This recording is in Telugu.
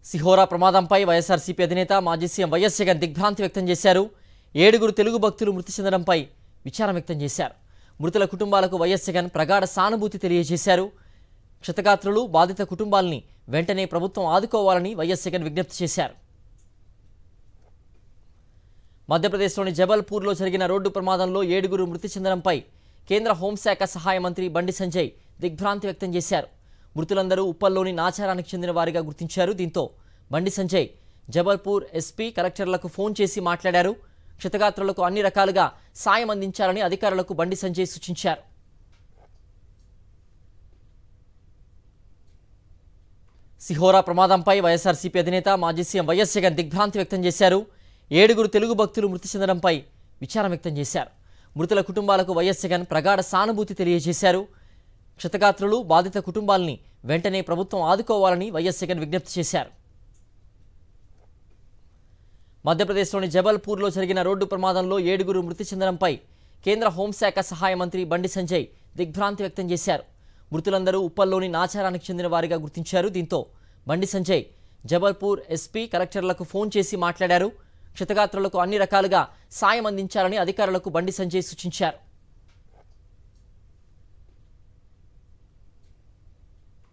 సిహోరా ప్రమాదంపై వైఎస్ఆర్సీపీ అధినేత మాజీ సీఎం వైఎస్ జగన్ దిగ్భ్రాంతి వ్యక్తం చేశారు. 7గురు తెలుగు భక్తులు మృతి చెందడంపై విచారం వ్యక్తం చేశారు. మృతుల కుటుంబాలకు వైఎస్ జగన్ ప్రగాఢ సానుభూతి తెలియజేశారు. క్షతగాత్రులు బాధిత కుటుంబాలని వెంటనే ప్రభుత్వం ఆదుకోవాలని వైఎస్ జగన్ విజ్ఞప్తి చేశారు. మధ్యప్రదేశ్లోని జబల్పూర్లో జరిగిన రోడ్డు ప్రమాదంలో 7గురు మృతి చెందడంపై కేంద్ర హోంశాఖ సహాయ మంత్రి బండి సంజయ్ దిగ్భ్రాంతి వ్యక్తం చేశారు. మృతులందరూ ఉప్పల్లోని నాచారానికి చెందిన వారిగా గుర్తించారు. దీంతో బండి సంజయ్ జబల్పూర్ ఎస్పీ కలెక్టర్లకు ఫోన్ చేసి మాట్లాడారు. క్షతగాత్రులకు అన్ని రకాలుగా సాయం అందించాలని అధికారులకు బండి సంజయ్ సూచించారు. సిహోరా ప్రమాదంపై వైఎస్ఆర్సీపీ అధినేత మాజీ సీఎం వైఎస్ జగన్ దిగ్భ్రాంతి వ్యక్తం చేశారు. 7గురు తెలుగు భక్తులు మృతి చెందడంపై విచారం వ్యక్తం చేశారు. మృతుల కుటుంబాలకు వైఎస్ జగన్ ప్రగాఢ సానుభూతి తెలియజేశారు. క్షతగాత్రులు బాధిత కుటుంబాలని వెంటనే ప్రభుత్వం ఆదుకోవాలని వైఎస్ జగన్ విజ్ఞప్తి చేశారు. మధ్యప్రదేశ్లోని జబల్పూర్లో జరిగిన రోడ్డు ప్రమాదంలో 7గురు మృతి చెందడంపై కేంద్ర హోంశాఖ సహాయ మంత్రి బండి సంజయ్ దిగ్భ్రాంతి వ్యక్తం చేశారు. మృతులందరూ ఉప్పల్లోని నాచారానికి చెందిన వారిగా గుర్తించారు. దీంతో బండి సంజయ్ జబల్పూర్ ఎస్పీ కలెక్టర్లకు ఫోన్ చేసి మాట్లాడారు. క్షతగాత్రులకు అన్ని రకాలుగా సాయం అందించాలని అధికారులకు బండి సంజయ్ సూచించారు.